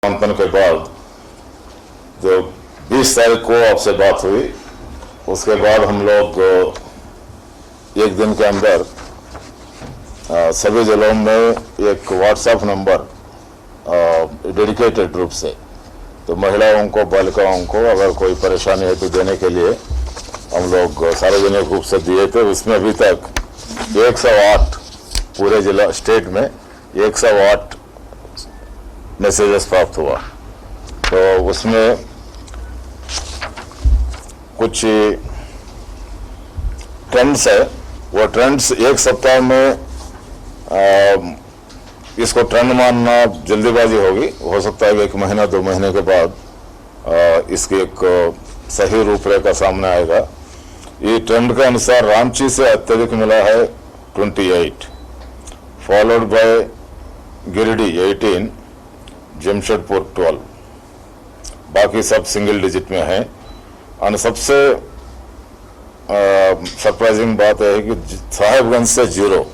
मंथन के बाद जो 20 तारीख को आपसे बात हुई, उसके बाद हम लोग एक दिन के अंदर सभी जिलों में एक व्हाट्सएप नंबर डेडिकेटेड रूप से तो महिलाओं को, बालिकाओं को अगर कोई परेशानी है तो देने के लिए हम लोग सार्वजनिक रूप से दिए थे। उसमें अभी तक 108 पूरे जिला स्टेट में 108 मैसेजेस प्राप्त हुआ। तो उसमें कुछ ट्रेंड्स है, वो ट्रेंड्स एक सप्ताह में इसको ट्रेंड मानना जल्दीबाजी होगी। हो सकता है कि 1 महीना 2 महीने के बाद इसकी एक सही रूपरेखा सामने आएगा। ये ट्रेंड के अनुसार रांची से अत्यधिक मिला है 28, फॉलोड बाय गिरिडीह 18, जमशेदपुर 12, बाकी सब सिंगल डिजिट में है। और सबसे सरप्राइजिंग बात है कि साहेबगंज से 0,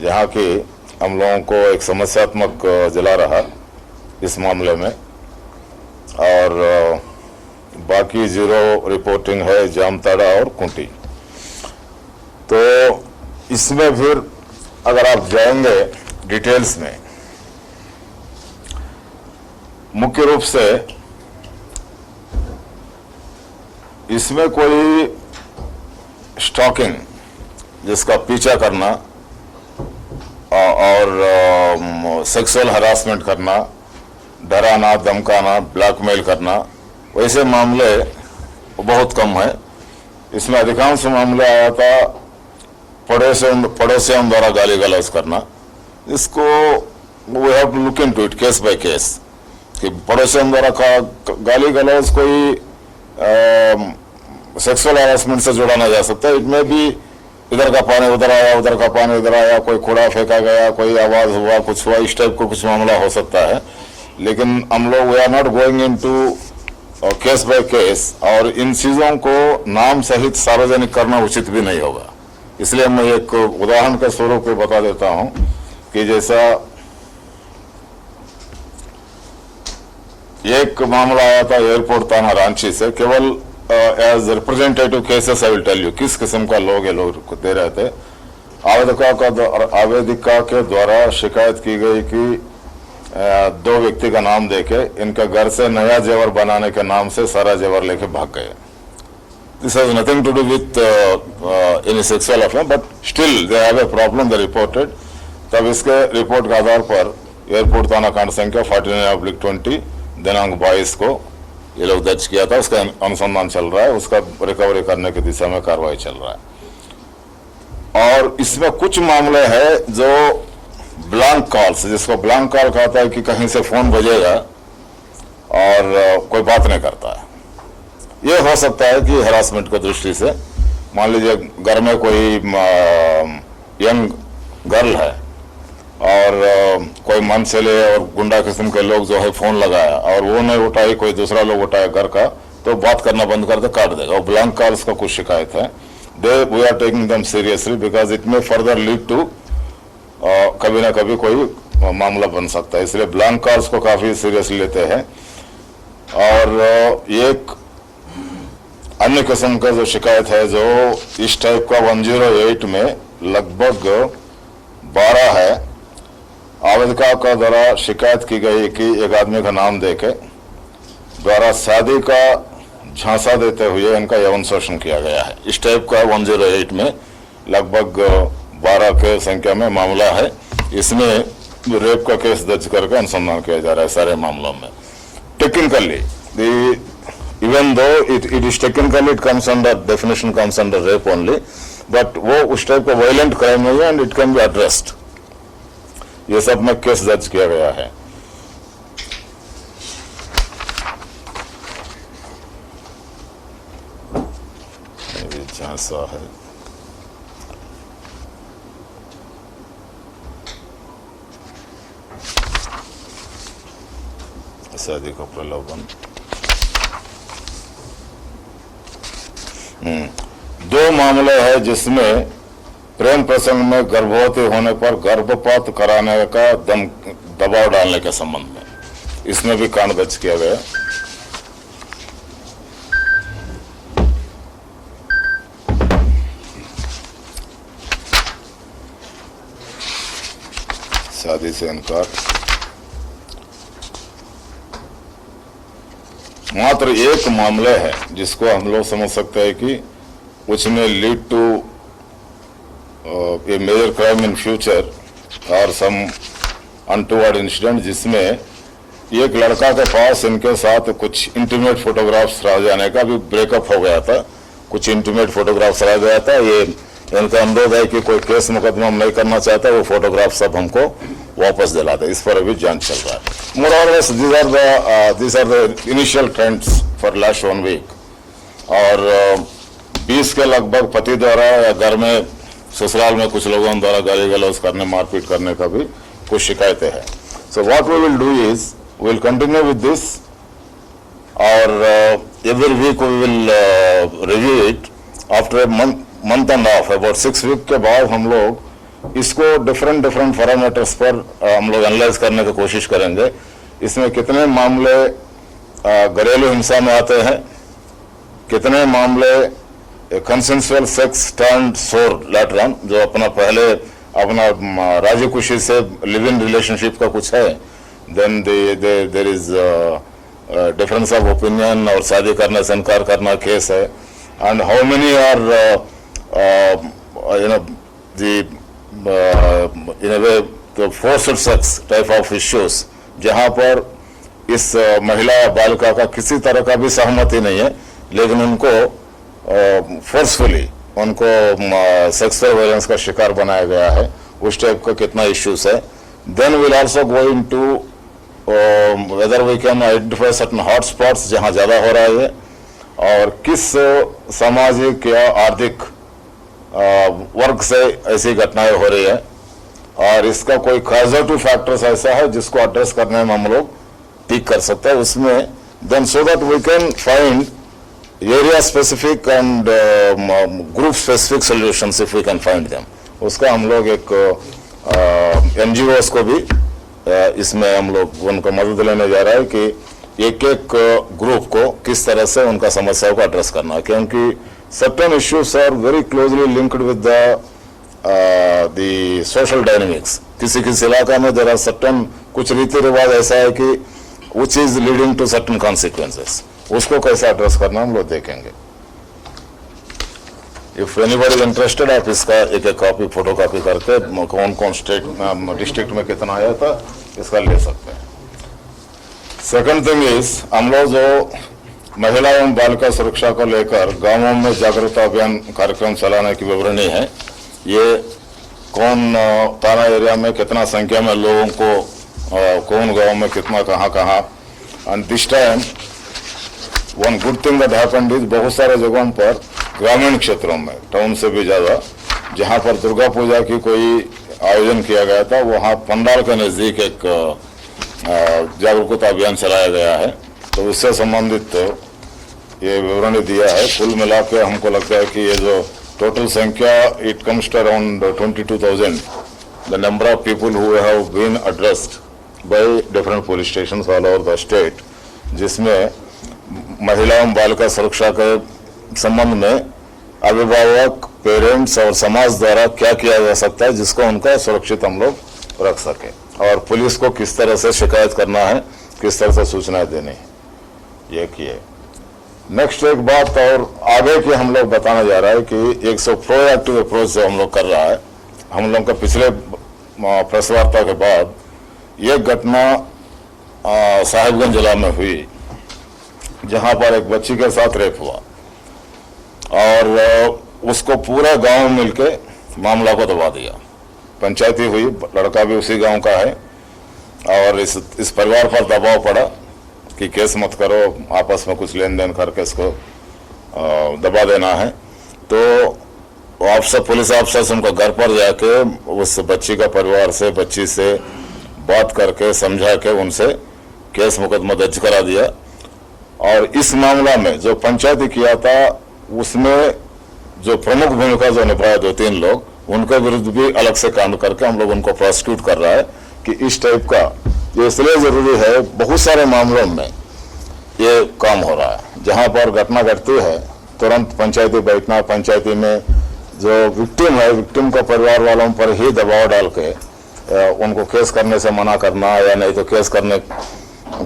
जहाँ की हम लोगों को एक समस्यात्मक जिला रहा इस मामले में, और बाकी 0 रिपोर्टिंग है जामताड़ा और खूंटी। तो इसमें फिर अगर आप जाएंगे डिटेल्स में, मुख्य रूप से इसमें कोई स्टॉकिंग जिसका पीछा करना और सेक्सुअल हरासमेंट करना, डराना, धमकाना, ब्लैकमेल करना, वैसे मामले बहुत कम है। इसमें अधिकांश मामले आया था पड़ोसियों द्वारा गाली गलौज करना। इसको we have to look into it case by case कि पड़ोसियों द्वारा गाली गलौज कोई सेक्सुअल हरासमेंट से जोड़ा ना जा सकता। इनमें भी इधर का पानी उधर आया, उधर का पानी इधर आया, कोई कूड़ा फेंका गया, कोई आवाज हुआ, कुछ हुआ, इस टाइप को कुछ मामला हो सकता है। लेकिन हम लोग we are not going into case by case, और इन चीजों को नाम सहित सार्वजनिक करना उचित भी नहीं होगा। इसलिए मैं एक उदाहरण के स्वरूप बता देता हूं कि जैसा एक मामला आया था एयरपोर्ट थाना रांची से, केवल as representative cases I will tell you किस किस्म का लोग ये लोग दे रहे थे। आवेदिका के द्वारा शिकायत की गई कि 2 व्यक्ति का नाम देके इनके घर से नया जेवर बनाने के नाम से सारा जेवर लेके भाग गए। This has nothing to do with any sexual affair, but still they have a problem, they reported. तब इसके रिपोर्ट के आधार पर एयरपोर्ट थाना कांड संख्या 49/20 दिनांक 22 को ये लोग दर्ज किया था। उसका अनुसंधान चल रहा है, उसका रिकवरी करने की दिशा में कार्रवाई चल रहा है। और इसमें कुछ मामले हैं जो ब्लैंक कॉल्स, जिसको ब्लैंक कॉल कहता है कि कहीं से फोन बजेगा और कोई बात नहीं करता है। ये हो सकता है कि हरासमेंट की दृष्टि से, मान लीजिए घर में कोई यंग गर्ल है और कोई मनचले और गुंडा किस्म के लोग जो है फोन लगाया और वो नहीं उठाई, कोई दूसरा लोग उठाया घर का, तो बात करना बंद कर दे, काट देगा। और ब्लैंक कॉल्स का कुछ शिकायत है, we are taking them seriously because it may further lead to कभी ना कभी कोई मामला बन सकता है। इसलिए ब्लैंक कॉल्स को काफी सीरियसली लेते हैं। और एक अन्य किस्म का जो शिकायत है, जो इस टाइप का 108 में लगभग 12 है। आवेदका का द्वारा शिकायत की गई कि एक आदमी का नाम देके द्वारा शादी का झांसा देते हुए इनका यौन शोषण किया गया है। इस टाइप का 108 में लगभग 12 के संख्या में मामला है। इसमें रेप का केस दर्ज करके अनुसंधान किया जा रहा है सारे मामलों में। Technically even though it is technically it comes under definition comes under rape only, but वो उस टाइप का वायलेंट क्राइम नहीं है and it can be addressed. ये सब में केस दर्ज किया गया है। झांसा है, शादी का प्रलोभन। 2 मामले हैं जिसमें प्रेम प्रसंग में गर्भवती होने पर गर्भपात कराने का दबाव डालने के संबंध में इसमें भी कांड दर्ज किया गया। शादी से इनकार। मात्र एक मामला है जिसको हम लोग समझ सकते हैं कि which may lead to a major crime in future or some untoward incident, जिसमें एक लड़का के पास इनके साथ कुछ इंटीमेट फोटोग्राफ्स रह जाने का भी ब्रेकअप हो गया था, कुछ इंटीमेट फोटोग्राफ्स रह गया था। ये इनका अनुरोध है कि कोई केस मुकदमा नहीं करना चाहता, वो फोटोग्राफ सब हमको वापस दिलाते। इस पर अभी जांच चल रहा है। मोरलेस these are the initial trends for last 1 week। और 20 के लगभग पति द्वारा या घर में ससुराल में कुछ लोगों द्वारा गाली गलौज करने, मारपीट करने का भी कुछ शिकायतें हैं। So what we will do is we will continue with this, और every week we will review it after a month and a half, about 6 week के बाद हम लोग इसको डिफरेंट पैरामीटर्स पर हम लोग एनालाइज करने की कोशिश करेंगे। इसमें कितने मामले घरेलू हिंसा में आते हैं, कितने मामले कंसेंसुअल सेक्स टर्न्ड सोर लेटर ऑन, जो अपना पहले अपना राजी खुशी से लिव इन रिलेशनशिप का कुछ है, then there is difference of opinion और शादी करने से इनकार करना केस है, and how many are in a way the forced sex type of issues, जहाँ पर इस महिला या बालिका का किसी तरह का भी सहमति नहीं है, लेकिन उनको फोर्सफुली उनको सेक्सुअल वायलेंस का शिकार बनाया गया है, उस टाइप का कितना इश्यूज है। Then will also go into whether we can identify certain hot spots जहाँ ज़्यादा हो रहा है, और किस सामाजिक या आर्थिक वर्ग से ऐसी घटनाएं हो रही है, और इसका कोई कॉजेटिव फैक्टर्स ऐसा है जिसको एड्रेस करने में हम लोग टिक कर सकते हैं उसमें, then so that we can find area specific and group specific solutions if we can find them. उसका हम लोग एक एनजीओस को भी इसमें हम लोग उनको मदद लेने जा रहा है कि एक एक ग्रुप को किस तरह से उनका समस्याओं को एड्रेस करना है, क्योंकि certain issues are very closely linked with the social dynamics। किसी किसी इलाका में there are certain कुछ रीति रिवाज ऐसा है कि which is leading to certain consequences, उसको कैसे एड्रेस करना हम लोग देखेंगे। If anybody is interested, आप इसका एक एक कॉपी फोटो कॉपी करके कौन कौन स्टेट डिस्ट्रिक्ट में कितना आया था इसका ले सकते हैं। सेकंड थिंग इज, हम लोग जो महिला एवं बालिका सुरक्षा को लेकर गांवों में जागरूकता अभियान कार्यक्रम चलाने की विवरणी है। ये कौन थाना एरिया में कितना संख्या में लोगों को कौन गांव में कितना कहाँ, and this time one good thing that happened is बहुत सारे जगहों पर ग्रामीण क्षेत्रों में, टाउन से भी ज़्यादा, जहाँ पर दुर्गा पूजा की कोई आयोजन किया गया था, वहाँ पंडाल के नज़दीक एक जागरूकता अभियान चलाया गया है। तो उससे संबंधित ये विवरण दिया है। कुल मिला के हमको लगता है कि ये जो टोटल संख्या it comes to around 22,000 the number of people who have been addressed by different police station all over the state, जिसमें महिला एवं बालिका सुरक्षा के संबंध में अभिभावक, पेरेंट्स और समाज द्वारा क्या किया जा सकता है जिसको उनका सुरक्षित हम लोग रख सके, और पुलिस को किस तरह से शिकायत करना है, किस तरह से सूचनाएं देनी है, ये किए। नेक्स्ट एक बात और आगे की हम लोग बताने जा रहा है कि एक प्रोएक्टिव अप्रोच जो हम लोग कर रहा है। हम लोग का पिछले प्रेस वार्ता के बाद ये घटना साहिबगंज जिला में हुई, जहां पर एक बच्ची के साथ रेप हुआ, और उसको पूरा गांव मिलके मामला को दबा दिया। पंचायती हुई, लड़का भी उसी गांव का है, और इस परिवार पर दबाव पड़ा कि केस मत करो, आपस में कुछ लेन देन करके इसको दबा देना है। तो अफसर, पुलिस अफसर उनको घर पर जाके उस बच्ची का परिवार से, बच्ची से बात करके समझा के उनसे केस मुकदमा दर्ज करा दिया। और इस मामला में जो पंचायती किया था उसमें जो प्रमुख भूमिका जो निभाया 2-3 लोग, उनके विरुद्ध भी अलग से कांड करके हम लोग उनको प्रोसिक्यूट कर रहा है कि इस टाइप का ये इसलिए ज़रूरी है, बहुत सारे मामलों में ये काम हो रहा है। जहाँ पर घटना घटती है तुरंत पंचायती बैठना, पंचायती में जो विक्टिम है, विक्टिम को परिवार वालों पर ही दबाव डाल के उनको केस करने से मना करना, या नहीं तो केस करने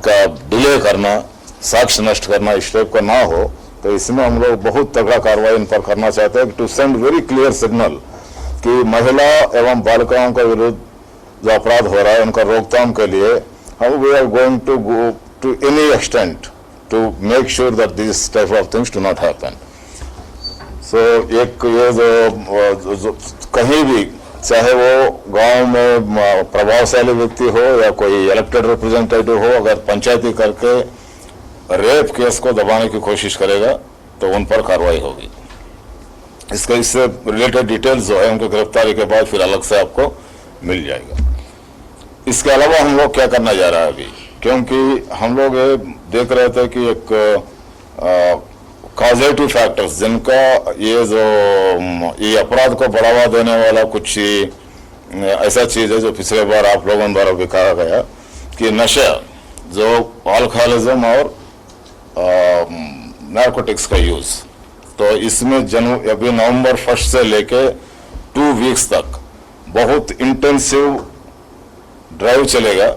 का डिले करना, साक्ष्य नष्ट करना, इस टाइप का ना हो। तो इसमें हम लोग बहुत तगड़ा कार्रवाई इन पर करना चाहते हैं, to send very clear signal कि महिला एवं बालिकाओं के विरुद्ध जो अपराध हो रहा है उनका रोकथाम के लिए हम we are going to go to any extent to make sure that this type of things do not happen. So एक ये जो कहीं भी, चाहे वो गांव में प्रभावशाली व्यक्ति हो या कोई इलेक्टेड रिप्रेजेंटेटिव हो, अगर पंचायती करके रेप केस को दबाने की कोशिश करेगा तो उन पर कार्रवाई होगी। इससे रिलेटेड डिटेल्स जो है उनकी गिरफ्तारी के बाद फिर अलग से आपको मिल जाएगा। इसके अलावा हम लोग क्या करना जा रहा है अभी, क्योंकि हम लोग ये देख रहे थे कि एक कॉजेटिव फैक्टर्स जिनका ये अपराध को बढ़ावा देने वाला कुछ ऐसा चीज़ है जो पिछले बार आप लोगों द्वारा भी कहा गया कि नशा, जो अल्कोहलिज्म और नारकोटिक्स का यूज़, तो इसमें अभी नवंबर 1 से लेके 2 वीक्स तक बहुत इंटेंसिव ड्राइव चलेगा।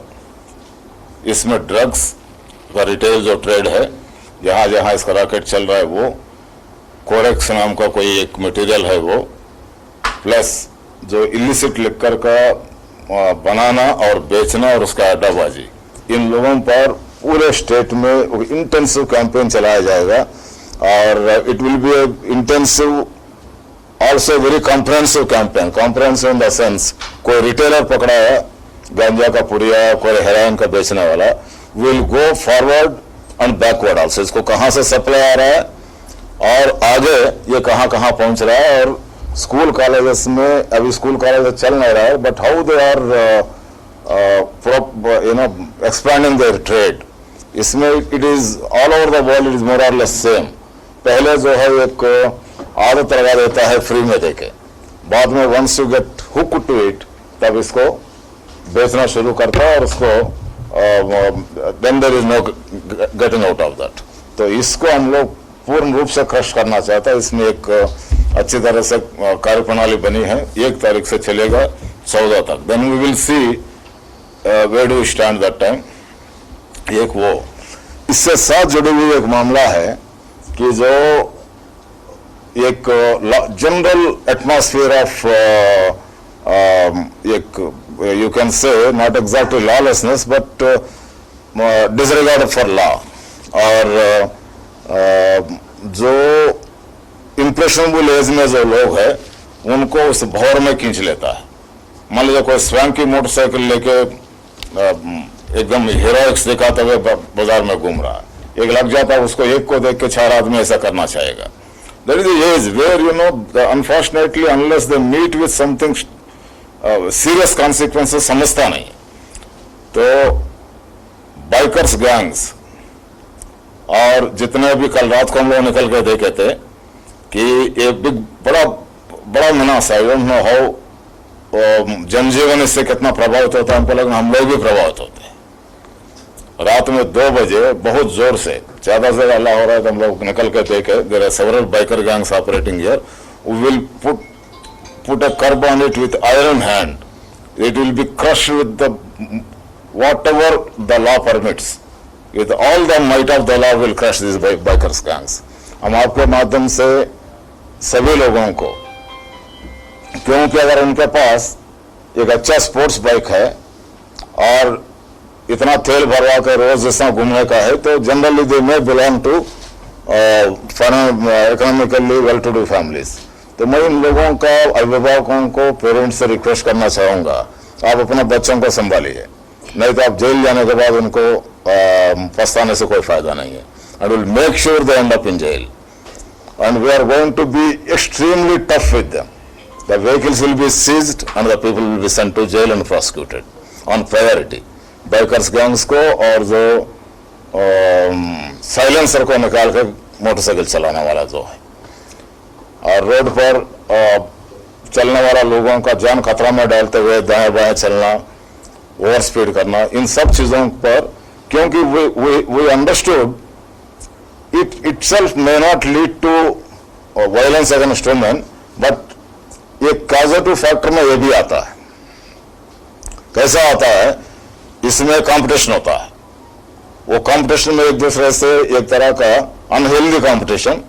इसमें ड्रग्स का रिटेल जो ट्रेड है, जहाँ जहाँ इसका रैकेट चल रहा है, वो कोरेक्स नाम का कोई एक मटेरियल है वो, प्लस जो इलिसिट लिकर का बनाना और बेचना और उसका अड्डाबाजी, इन लोगों पर पूरे स्टेट में इंटेंसिव कैंपेन चलाया जाएगा। और it will be intensive also very comprehensive campaign. Comprehensive in the sense, कोई रिटेलर पकड़ा है गांजा का पुड़िया, कोई हेरोइन का बेचने वाला, will go forward and backward also, इसको कहाँ से सप्लाई आ रहा है और आगे ये कहाँ कहाँ पहुँच रहा है। और स्कूल कॉलेजेस में, अभी स्कूल कॉलेज चल नहीं रहा है, but how they are expanding their trade, इसमें it is all over the world, it is more or less same. पहले जो है एक आदत लगा देता है फ्री में देके, बाद में once you get hook to it तब इसको बेचना शुरू करता है और उसको then there is no getting out of that. तो इसको हम लोग पूर्ण रूप से क्रश करना चाहता है। इसमें एक अच्छी तरह से कार्यप्रणाली बनी है, 1 तारीख से चलेगा 14 तक। Then we will see where do we stand that time. एक वो, इससे साथ जुड़ी हुई एक मामला है कि जो एक जनरल एटमॉस्फेयर ऑफ एक you can say not exactly lawlessness but disregard for law, और जो इम्प्रेशनेबल एज में जो लोग हैं उनको उस भौर में खींच लेता है। मान लीजिए कोई स्वैंकी मोटरसाइकिल लेके एकदम हीरोइक्स दिखाते हुए बाजार में घूम रहा है, एक लग जाता है उसको, एक को देख के 4 आदमी ऐसा करना चाहेगा। That is the age where unfortunately unless they meet with something serious consequences समझता नहीं। तो बाइकर्स गैंग्स, और जितने भी कल रात को हम लोग निकल के देखे थे कि एक बिग बड़ा मीनास है, डोंट नो हाउ जनजीवन इससे कितना प्रभावित होता है हमको, लेकिन हम लोग भी प्रभावित होते हैं। रात में 2 बजे बहुत जोर से ज्यादा से ज्यादा हल्ला हो रहा है तो हम लोग निकल के देखे, there are several biker gangs operating here, we will put a curb on it with iron hand. It will be crushed with the whatever the law permits. With all the might of the law will crush these bikers gangs. हम आपके माध्यम से सभी लोगों को, क्योंकि अगर उनके पास एक अच्छा स्पोर्ट्स बाइक है और इतना तेल भरवा कर रोज जितना घूमने का है, तो generally they may belong to economically well to do families. तो मैं इन लोगों का, अभिभावकों को, पेरेंट्स से रिक्वेस्ट करना चाहूँगा, आप अपने बच्चों को संभालिए, नहीं तो आप जेल जाने के बाद उनको पछताने से कोई फायदा नहीं है। And will make sure they end up in jail and we are going to be extremely tough with them. The vehicles will be seized and the people will be sent to jail and prosecuted on priority. Bikers gangs को और जो silencer को निकाल कर motorcycle चलाने वाला जो है और रोड पर चलने वाला लोगों का जान खतरा में डालते हुए दाएं बाएं चलना, ओवर स्पीड करना, इन सब चीजों पर, क्योंकि we understood it itself may not lead to violence against women, but एक कॉजेटिव फैक्टर में ये भी आता है। कैसा आता है, इसमें कंपटीशन होता है, वो कंपटीशन में एक दूसरे से एक तरह का अनहेल्दी कंपटीशन,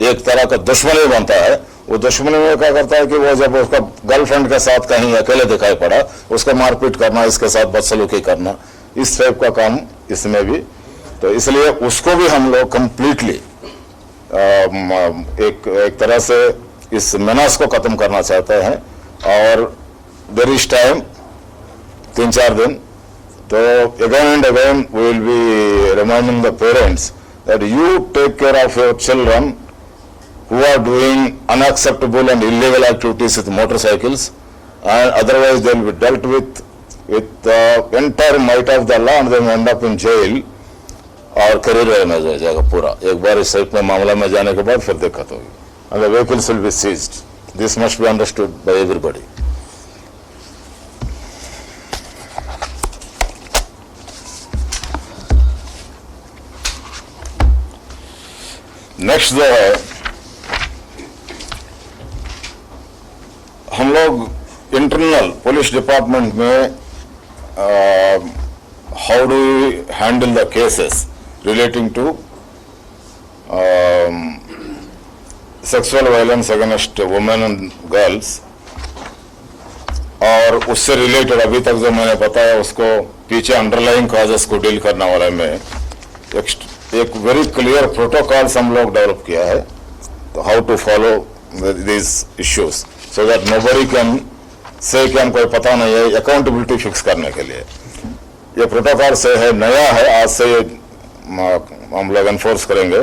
एक तरह का दुश्मनी बनता है। वो दुश्मनी में क्या करता है कि वो जब उसका गर्लफ्रेंड के साथ कहीं अकेले दिखाई पड़ा, उसका मारपीट करना, इसके साथ बदसलूकी करना, इस टाइप का काम इसमें भी। तो इसलिए उसको भी हम लोग कंप्लीटली एक तरह से इस मेनास को खत्म करना चाहते हैं। और देयर इज टाइम, 3-4 दिन। तो again and again we will be reminding the parents that you take care of your children who are doing unacceptable and illegal activities with motorcycles, and otherwise they will be dealt with the entire might of the law and they will end up in jail और career damage हो जाएगा पूरा। एक बार इस type में मामला में जाने के बाद फिर दिक्कत होगी, and the vehicles will be seized. This must be understood by everybody. Next जो है, हम लोग इंटरनल पुलिस डिपार्टमेंट में how do we handle the cases relating to sexual violence against women and girls, और उससे रिलेटेड अभी तक जो मैंने बताया उसको पीछे अंडरलाइंग कॉजेस को डील करने वाले में एक वेरी क्लियर प्रोटोकॉल्स हम लोग डेवलप किया है, तो how to follow these issues so that nobody can say कि हमको पता नहीं है, अकाउंटेबिलिटी फिक्स करने के लिए ये प्रोटोकॉल से है, नया है, आज से ये हम लोग एनफोर्स करेंगे।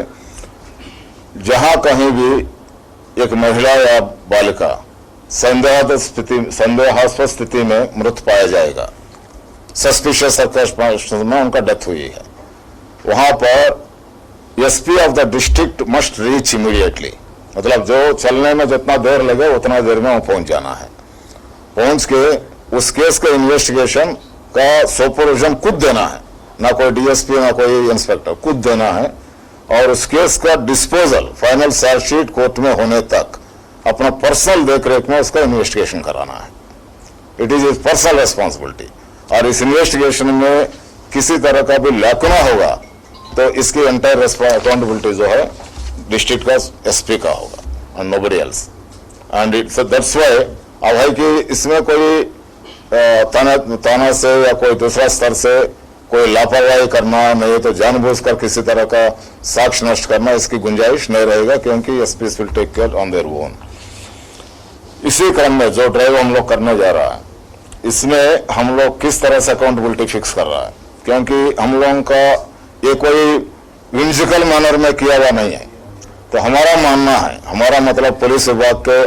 जहां कहीं भी एक महिला या बालिका संदेहास्पद स्थिति में मृत पाया जाएगा, सस्पिशियस में उनका डेथ हुई है, वहां पर SP of the district must reach immediately, मतलब जो चलने में जितना देर लगे उतना देर में वो पहुंच जाना है। पहुंच के उस केस के इन्वेस्टिगेशन का सुपरविजन खुद देना है, ना कोई डीएसपी ना कोई इंस्पेक्टर, खुद देना है। और उस केस का डिस्पोजल फाइनल चार्जशीट कोर्ट में होने तक अपना पर्सनल देखरेख में उसका इन्वेस्टिगेशन कराना है। It is is personal responsibility. और इस इन्वेस्टिगेशन में किसी तरह का भी लैकुना होगा तो इसकी एंटायर अकाउंटेबिलिटी जो है डिस्ट्रिक्ट का एसपी का होगा और nobody else. And it's that's why अब है कि इसमें कोई थाना से या कोई दूसरा स्तर से कोई लापरवाही करना, नहीं तो जानबूझकर किसी तरह का साक्ष्य नष्ट करना, इसकी गुंजाइश नहीं रहेगा, क्योंकि SP will take care on their own. इसी क्रम में जो ड्राइव हम लोग करने जा रहा है, इसमें हम लोग किस तरह से अकाउंटेबिलिटी फिक्स कर रहा है, क्योंकि हम लोगों का ये कोई विम्सिकल मैनर में किया हुआ नहीं है। तो हमारा मानना है, हमारा मतलब पुलिस विभाग के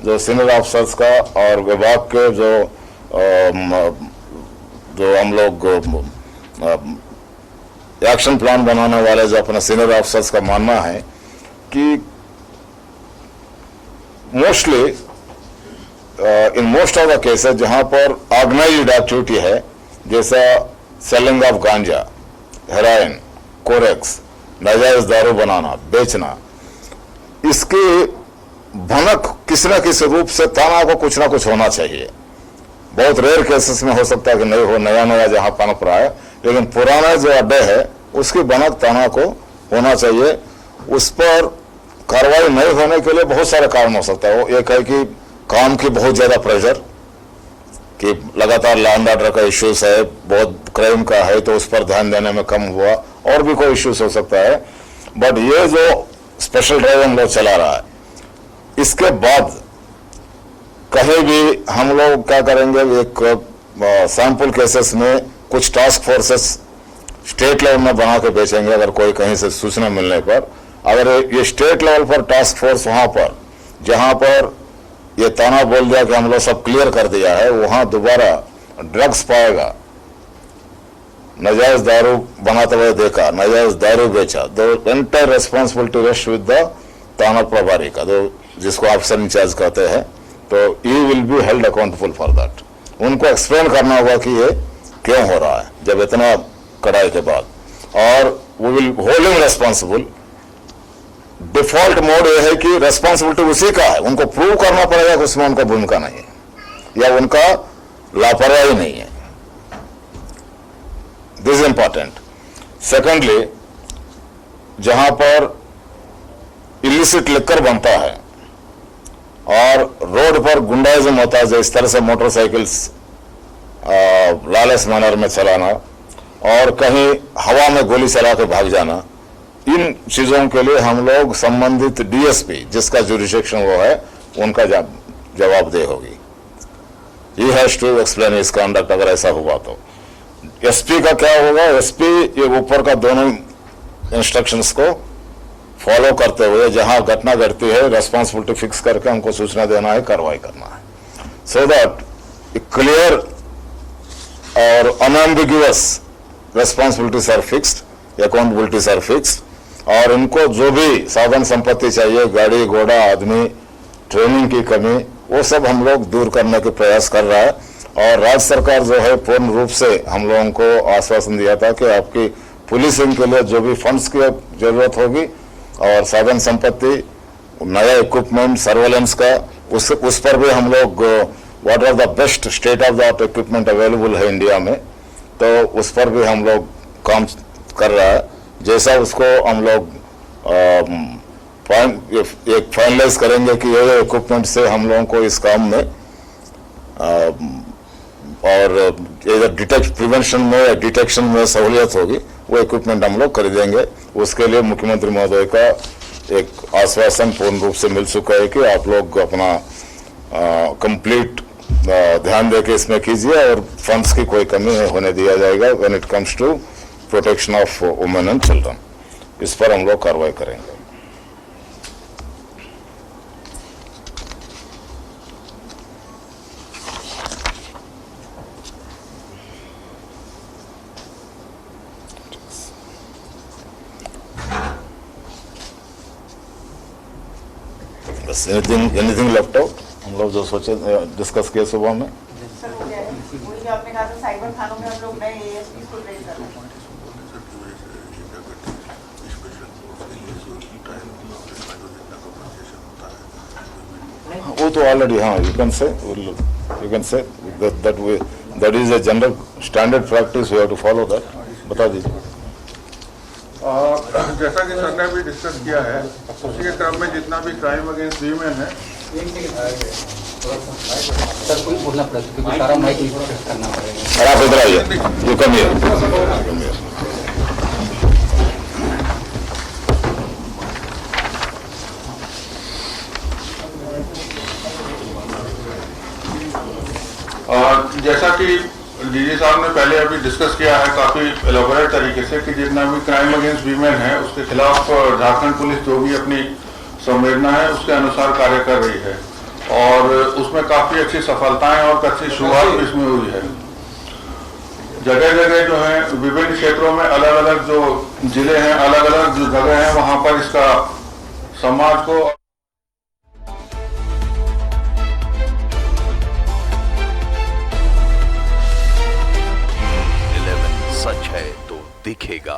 जो सीनियर ऑफिसर्स का और विभाग के जो हम लोग एक्शन प्लान बनाने वाले जो अपने सीनियर ऑफिसर्स का मानना है कि mostly in most of the cases जहां पर ऑर्गेनाइज्ड एक्टिविटी है, जैसा सेलिंग ऑफ गांजा, हेरोइन, कोरेक्स, नाजायज दारू बनाना, बेचना, इसकी भनक किसी न किसी रूप से थाना को कुछ ना कुछ होना चाहिए। बहुत रेयर केसेस में हो सकता है कि नहीं हो, नया नया जहां पनप रहा है, लेकिन पुराना जो अड्डे है उसकी भनक थाना को होना चाहिए। उस पर कार्रवाई नहीं होने के लिए बहुत सारे कारण हो सकता है। वो एक है कि काम की बहुत ज्यादा प्रेशर, कि लगातार लॉ एंड ऑर्डर का इश्यूज है, बहुत क्राइम का है, तो उस पर ध्यान देने में कम हुआ, और भी कोई इश्यूज हो सकता है। बट ये जो स्पेशल ड्राइव हम लोग चला रहा है, इसके बाद कहीं भी हम लोग क्या करेंगे, एक सैंपल केसेस में कुछ टास्क फोर्सेस स्टेट लेवल में बना के बेचेंगे। अगर कोई कहीं से सूचना मिलने पर, अगर ये स्टेट लेवल पर टास्क फोर्स वहां पर जहां पर ये थाना बोल दिया कि हम लोग सब क्लियर कर दिया है, वहां दोबारा ड्रग्स पाएगा, नाजायज दारू बनाते हुए देखा, नाजायज दारू बेचा, तो entire responsibility rest with the थाना प्रभारी का, तो जिसको ऑफिसर इंचार्ज कहते हैं, तो he will be held accountable for that. उनको एक्सप्लेन करना होगा कि ये क्यों हो रहा है जब इतना कड़ाई के बाद, और we will hold him responsible. Default mode यह है कि रेस्पॉन्सिबिलिटी उसी का है, उनको प्रूव करना पड़ेगा कि उसमें उनका भूमिका नहीं है या उनका लापरवाही नहीं है। This is important. सेकेंडली, जहां पर इलिसिट लिकर बनता है और रोड पर गुंडाइज्म होता है, इस तरह से मोटरसाइकिल्स लालच मैनर में चलाना और कहीं हवा में गोली चला के भाग जाना, इन चीजों के लिए हम लोग संबंधित डीएसपी जिसका जुरिडिक्शन वो है उनका जवाबदेह होगी। He has to explain his conduct अगर ऐसा हुआ तो। एसपी का क्या होगा? एसपी ये ऊपर का दोनों इंस्ट्रक्शंस को फॉलो करते हुए जहां घटना घटती है रेस्पॉन्सिबिलिटी फिक्स करके हमको सूचना देना है, कार्रवाई करना है, सो दैट क्लियर और unambiguous responsibilities are fixed, accountabilities are fixed, और इनको जो भी साधन संपत्ति चाहिए, गाड़ी घोड़ा आदमी, ट्रेनिंग की कमी, वो सब हम लोग दूर करने के प्रयास कर रहा है। और राज्य सरकार जो है पूर्ण रूप से हम लोगों को आश्वासन दिया था कि आपकी पुलिसिंग के लिए जो भी फंड्स की जरूरत होगी और साधन संपत्ति, नया इक्विपमेंट, सर्वेलेंस का, उस पर भी हम लोग what are the best state of the art equipment available है इंडिया में, तो उस पर भी हम लोग काम कर रहा है। जैसा उसको हम लोग एक फाइनलाइज करेंगे कि ये इक्विपमेंट से हम लोगों को इस काम में और प्रिवेंशन में या डिटेक्शन में सहूलियत होगी, वो इक्विपमेंट हम लोग खरीदेंगे। उसके लिए मुख्यमंत्री महोदय का एक आश्वासन पूर्ण रूप से मिल चुका है कि आप लोग अपना कंप्लीट ध्यान देके इसमें कीजिए और फंड्स की कोई कमी नहीं होने दिया जाएगा when it comes to protection of women and children. इस पर हम लोग कार्रवाई करेंगे। बस एनीथिंग लेफ्ट आउट हम लोग जो सोचे डिस्कस किए सुबह में। सर वो क्या है, वही जो आपने कहा था साइबर थानों में हम लोग नए एएसपी को ट्रेन कर रहे हैं। वो तो ऑलरेडी, हाँ, you can say that is a general standard practice, we have to follow that. बता दीजिए। जैसा कि सर ने भी डिस्कस किया है, उसी के क्रम में जितना भी क्राइम अगेंस्ट वीमेन है, सर कोई बोलना पड़ेगा क्योंकि सारा माइक रिफ्लेक्ट करना पड़ेगा। आप इधर आइए, यू कम हियर। जैसा कि डीजी साहब ने पहले अभी डिस्कस किया है काफी एलोबरेट तरीके से कि जितना भी क्राइम अगेंस्ट वीमेन है उसके खिलाफ झारखंड पुलिस जो भी अपनी संवेदना है उसके अनुसार कार्य कर रही है और उसमें काफी अच्छी सफलताएं और अच्छी शुरुआत भी इसमें हुई है। जगह जगह जो है विभिन्न क्षेत्रों में अलग अलग जो जिले हैं, अलग अलग जो जगह हैं, वहां पर इसका समाज को सच है तो दिखेगा।